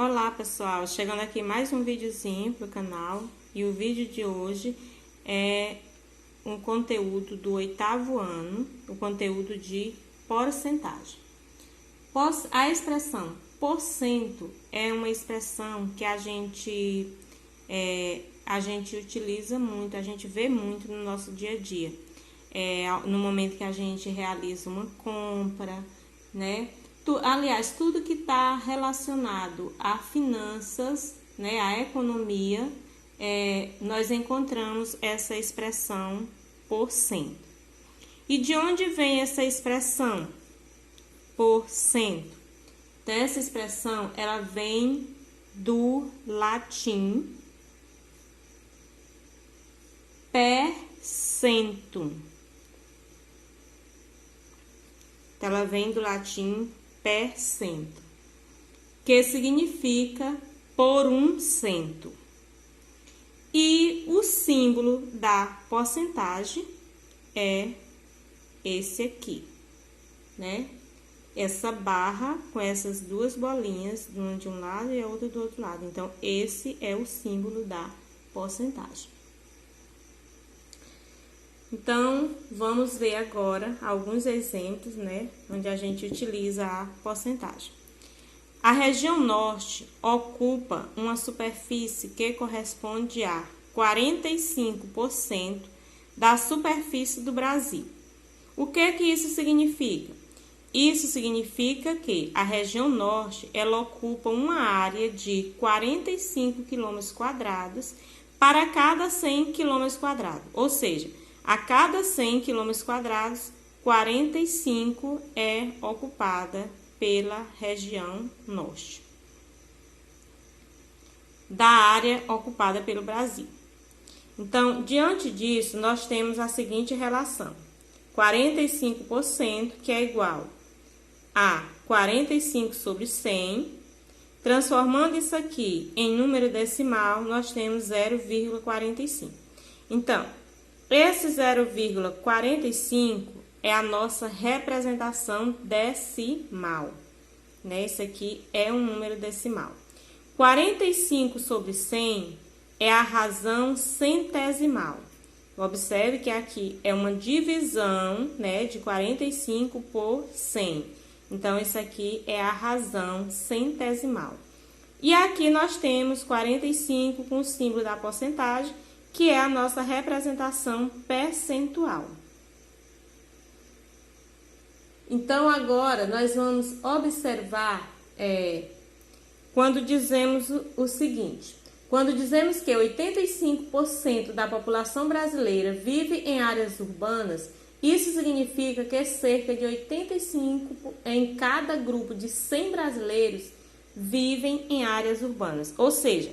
Olá pessoal, chegando aqui mais um videozinho pro canal e o vídeo de hoje é um conteúdo do 8º ano, o conteúdo de porcentagem. A expressão porcento é uma expressão que a gente utiliza muito, a gente vê muito no nosso dia a dia. No momento que a gente realiza uma compra, né? Aliás, tudo que está relacionado a finanças, né, a economia, nós encontramos essa expressão porcento. E de onde vem essa expressão porcento? Então, essa expressão, ela vem do latim percentum. Então, ela vem do latim percento, que significa por um cento. E o símbolo da porcentagem é esse aqui, né? Essa barra com essas duas bolinhas, uma de um lado e a outra do outro lado. Então, esse é o símbolo da porcentagem. Então, vamos ver agora alguns exemplos, né, onde a gente utiliza a porcentagem. A região norte ocupa uma superfície que corresponde a 45% da superfície do Brasil. O que isso significa? Isso significa que a região norte, ela ocupa uma área de 45 km² para cada 100 km², ou seja, a cada 100 km², 45 é ocupada pela região norte da área ocupada pelo Brasil. Então, diante disso, nós temos a seguinte relação: 45%, que é igual a 45 sobre 100. Transformando isso aqui em número decimal, nós temos 0,45. Então, esse 0,45 é a nossa representação decimal, né? Esse aqui é um número decimal. 45 sobre 100 é a razão centesimal. Observe que aqui é uma divisão, né, de 45 por 100. Então, isso aqui é a razão centesimal. E aqui nós temos 45 com o símbolo da porcentagem, que é a nossa representação percentual. Então, agora, nós vamos observar quando dizemos o seguinte: quando dizemos que 85% da população brasileira vive em áreas urbanas, isso significa que cerca de 85 em cada grupo de 100 brasileiros vivem em áreas urbanas. Ou seja,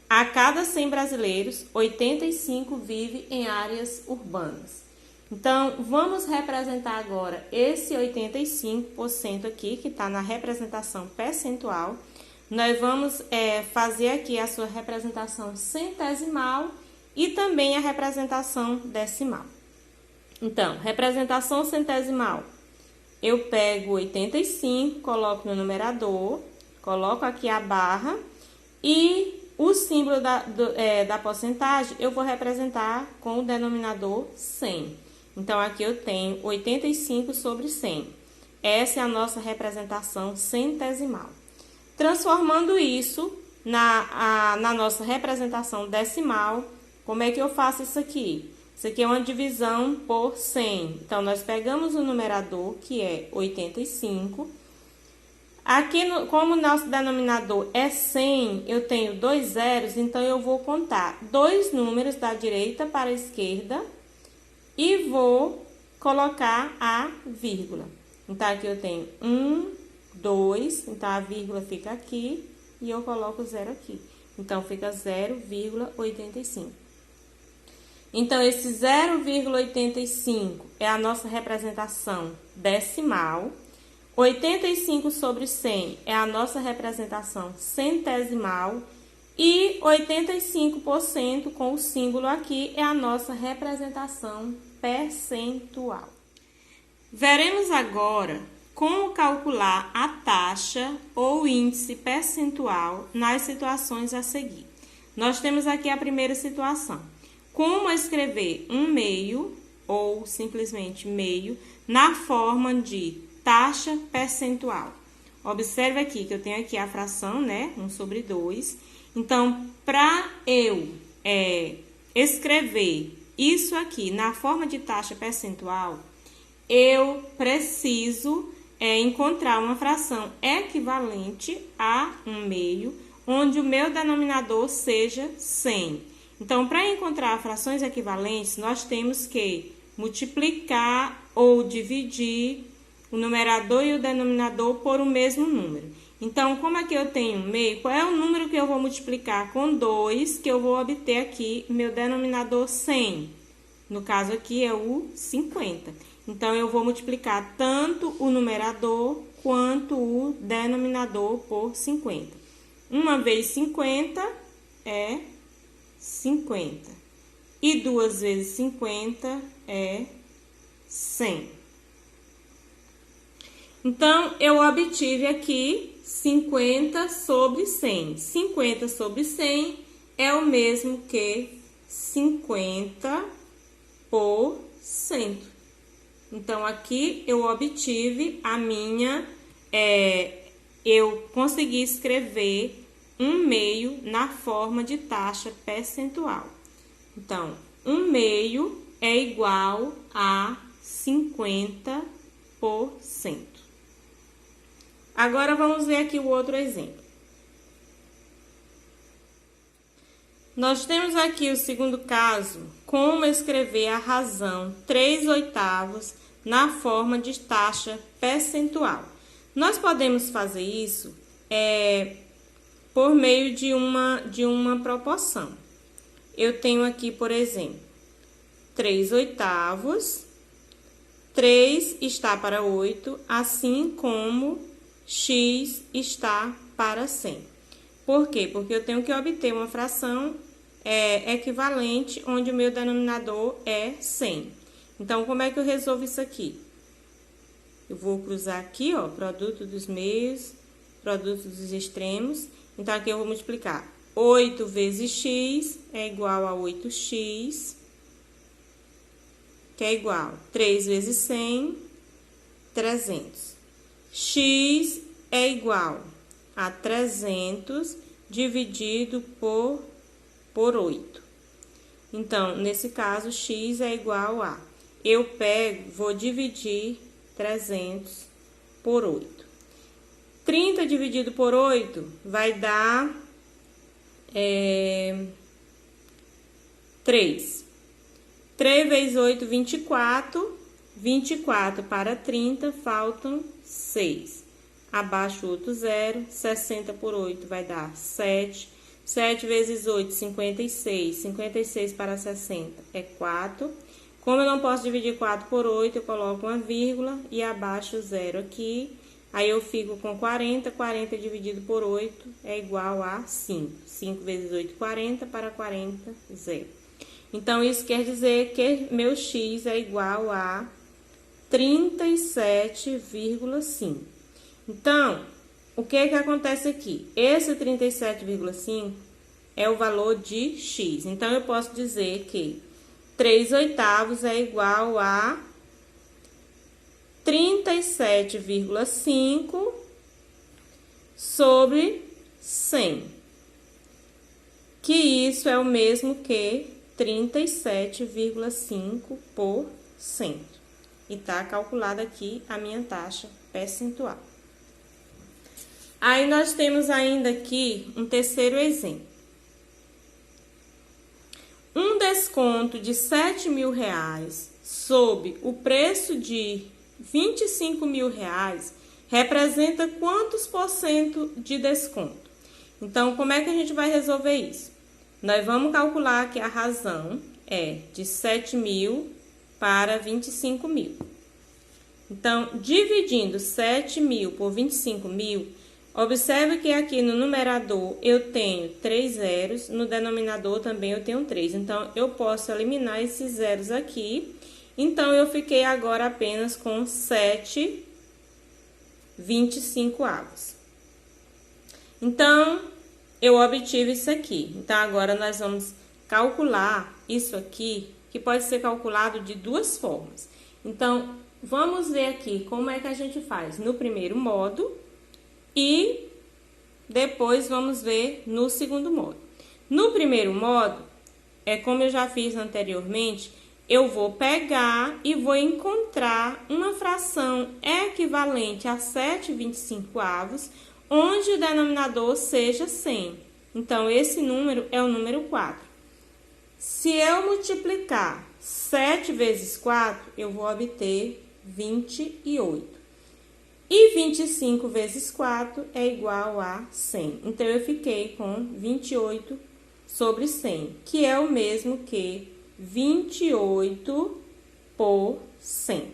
a cada 100 brasileiros, 85 vivem em áreas urbanas. Então, vamos representar agora esse 85% aqui, que está na representação percentual. Nós vamos fazer aqui a sua representação centesimal e também a representação decimal. Então, representação centesimal, eu pego 85, coloco no numerador, coloco aqui a barra e o símbolo da porcentagem eu vou representar com o denominador 100. Então, aqui eu tenho 85 sobre 100. Essa é a nossa representação centesimal. Transformando isso na nossa representação decimal, como é que eu faço isso aqui? Isso aqui é uma divisão por 100. Então, nós pegamos o numerador, que é 85. Aqui, como o nosso denominador é 100, eu tenho 2 zeros, então eu vou contar 2 números da direita para a esquerda e vou colocar a vírgula. Então, aqui eu tenho 1, 2, então a vírgula fica aqui e eu coloco 0 aqui. Então, fica 0,85. Então, esse 0,85 é a nossa representação decimal. 85 sobre 100 é a nossa representação centesimal. E 85% com o símbolo aqui é a nossa representação percentual. Veremos agora Como calcular a taxa ou índice percentual nas situações a seguir? Nós temos aqui a primeira situação. Como escrever um meio, ou simplesmente meio, na forma de taxa percentual? Observe aqui que eu tenho aqui a fração, né? 1/2. Então, para eu escrever isso aqui na forma de taxa percentual, eu preciso encontrar uma fração equivalente a 1/2, onde o meu denominador seja 100. Então, para encontrar frações equivalentes, nós temos que multiplicar ou dividir o numerador e o denominador por o mesmo número. Então, como aqui eu tenho 1/2, qual é o número que eu vou multiplicar com 2, que eu vou obter aqui meu denominador 100? No caso aqui é o 50. Então, eu vou multiplicar tanto o numerador quanto o denominador por 50. 1 vezes 50 é 50. E 2 vezes 50 é 100. Então, eu obtive aqui 50 sobre 100. 50 sobre 100 é o mesmo que 50%. Então, aqui eu obtive a minha... eu consegui escrever 1/2 na forma de taxa percentual. Então, 1/2 é igual a 50%. Agora, vamos ver aqui o outro exemplo. Nós temos aqui o segundo caso, como escrever a razão 3/8 na forma de taxa percentual. Nós podemos fazer isso por meio de uma proporção. Eu tenho aqui, por exemplo, 3/8, 3 está para 8, assim como x está para 100. Por quê? Porque eu tenho que obter uma fração equivalente, onde o meu denominador é 100. Então, como é que eu resolvo isso aqui? Eu vou cruzar aqui, ó, produto dos meios, produto dos extremos. Então, aqui eu vou multiplicar 8 vezes x é igual a 8x, que é igual a 3 vezes 100, 300. X é igual a 300 dividido por 8. Então, nesse caso, x é igual a... Eu vou dividir 300 por 8. 30 dividido por 8 vai dar 3. 3 vezes 8, 24. 24 para 30, faltam 6. Abaixo outro 0. 60 por 8 vai dar 7. 7 vezes 8, 56. 56 para 60 é 4. Como eu não posso dividir 4 por 8, eu coloco uma vírgula e abaixo 0 aqui. Aí eu fico com 40. 40 dividido por 8 é igual a 5. 5 vezes 8, 40. Para 40, 0. Então, isso quer dizer que meu x é igual a 37,5. Então, o que acontece aqui? Esse 37,5 é o valor de x. Então, eu posso dizer que 3/8 é igual a 37,5 sobre 100. Que isso é o mesmo que 37,5%. E tá calculada aqui a minha taxa percentual. Aí, nós temos ainda aqui um terceiro exemplo. Um desconto de R$7.000 sob o preço de R$25.000 representa quantos por cento de desconto? Então, como é que a gente vai resolver isso? Nós vamos calcular que a razão é de 7.000 para 25.000. Então, dividindo 7.000 por 25.000, observe que aqui no numerador eu tenho 3 zeros, no denominador também eu tenho 3. Então, eu posso eliminar esses zeros aqui. Então, eu fiquei agora apenas com 7 25/. Então, eu obtive isso aqui. Então, agora nós vamos calcular isso aqui, que pode ser calculado de duas formas. Então, vamos ver aqui como é que a gente faz no primeiro modo e depois vamos ver no segundo modo. No primeiro modo, como eu já fiz anteriormente, eu vou pegar e vou encontrar uma fração equivalente a 7/25, onde o denominador seja 100. Então, esse número é o número 4. Se eu multiplicar 7 vezes 4, eu vou obter 28. E 25 vezes 4 é igual a 100. Então, eu fiquei com 28 sobre 100, que é o mesmo que 28%.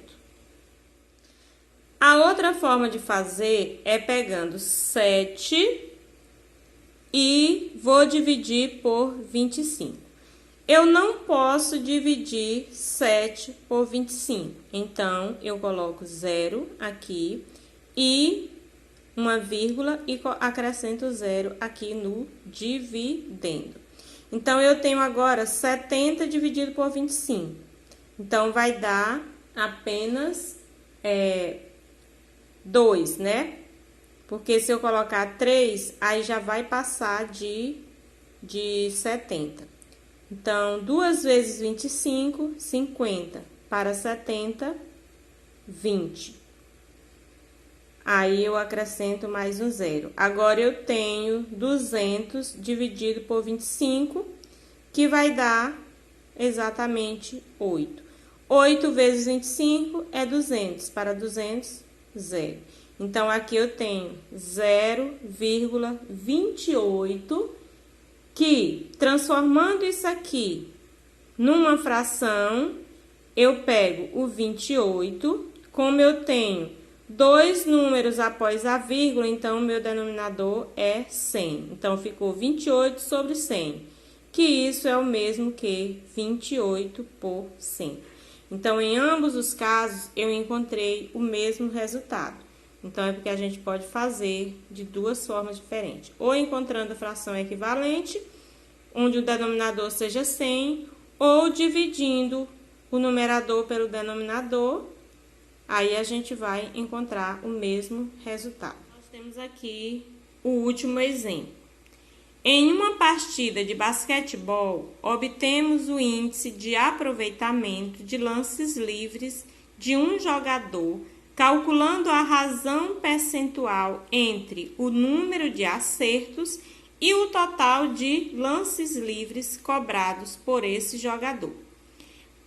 A outra forma de fazer é pegando 7 e vou dividir por 25. Eu não posso dividir 7 por 25, então eu coloco 0 aqui e uma vírgula e acrescento 0 aqui no dividendo. Então, eu tenho agora 70 dividido por 25. Então, vai dar apenas 2, né? Porque se eu colocar 3, aí já vai passar de 70. Então, 2 vezes 25, 50. Para 70, 20. Aí, eu acrescento mais um 0. Agora, eu tenho 200 dividido por 25, que vai dar exatamente 8. 8 vezes 25 é 200. Para 200, 0. Então, aqui eu tenho 0,28, que, transformando isso aqui numa fração, eu pego o 28, como eu tenho 2 números após a vírgula, então, o meu denominador é 100. Então, ficou 28 sobre 100, que isso é o mesmo que 28%. Então, em ambos os casos, eu encontrei o mesmo resultado. Então, é porque a gente pode fazer de duas formas diferentes. Ou encontrando a fração equivalente, onde o denominador seja 100, ou dividindo o numerador pelo denominador, aí a gente vai encontrar o mesmo resultado. Nós temos aqui o último exemplo. Em uma partida de basquetebol, obtemos o índice de aproveitamento de lances livres de um jogador, calculando a razão percentual entre o número de acertos e o total de lances livres cobrados por esse jogador.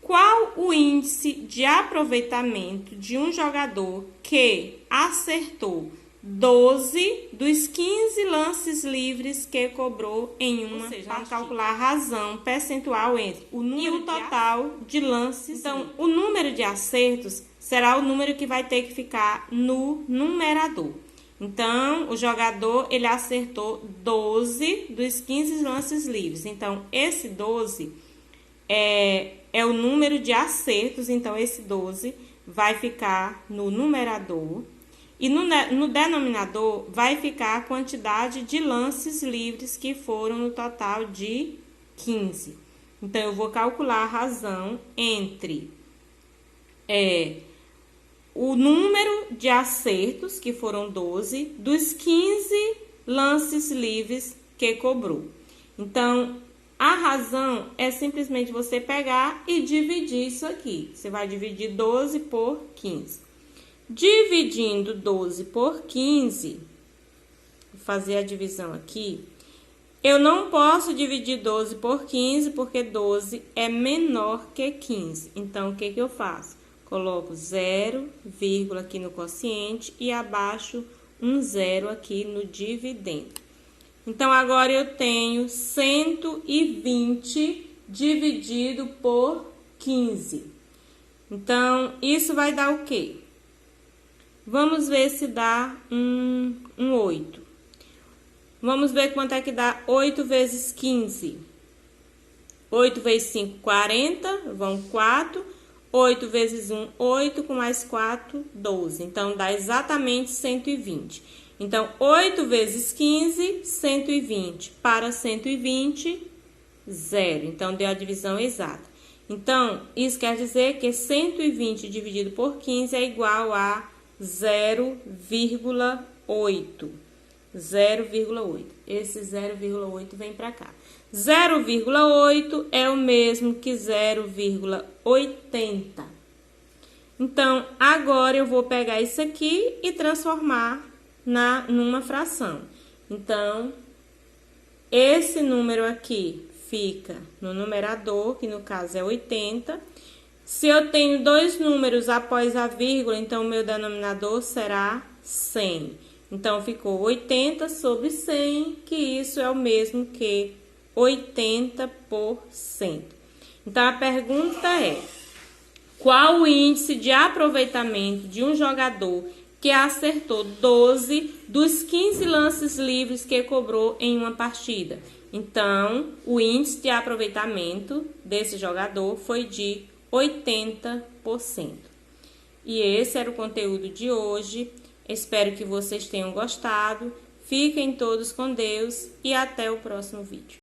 Qual o índice de aproveitamento de um jogador que acertou 12 dos 15 lances livres que cobrou em uma? Ou seja, vamos calcular a razão percentual entre o número e o total de lances. Então, o número de acertos será o número que vai ter que ficar no numerador. Então, o jogador, ele acertou 12 dos 15 lances livres. Então, esse 12 é o número de acertos, então esse 12 vai ficar no numerador. E no denominador vai ficar a quantidade de lances livres que foram no total de 15. Então, eu vou calcular a razão entre o número de acertos, que foram 12, dos 15 lances livres que cobrou. Então, a razão é simplesmente você pegar e dividir isso aqui. Você vai dividir 12 por 15. Dividindo 12 por 15, vou fazer a divisão aqui. Eu não posso dividir 12 por 15, porque 12 é menor que 15. Então, o que eu faço? Coloco 0, vírgula aqui no quociente e abaixo um 0 aqui no dividendo. Então, agora eu tenho 120 dividido por 15. Então, isso vai dar o quê? Vamos ver se dá um 8. Vamos ver quanto é que dá 8 vezes 15. 8 vezes 5, 40, vão 4. 8 vezes 1, 8, com mais 4, 12. Então, dá exatamente 120. Então, 8 vezes 15, 120. Para 120, 0. Então, deu a divisão exata. Então, isso quer dizer que 120 dividido por 15 é igual a 0,8. 0,8. Esse 0,8 vem para cá. 0,8 é o mesmo que 0,80. Então, agora eu vou pegar isso aqui e transformar numa fração. Então, esse número aqui fica no numerador, que no caso é 80. Se eu tenho dois números após a vírgula, então o meu denominador será 100. Então, ficou 80 sobre 100, que isso é o mesmo que 80%. Então, a pergunta é: qual o índice de aproveitamento de um jogador que acertou 12 dos 15 lances livres que cobrou em uma partida? Então, o índice de aproveitamento desse jogador foi de 80%. E esse era o conteúdo de hoje. Espero que vocês tenham gostado. Fiquem todos com Deus e até o próximo vídeo.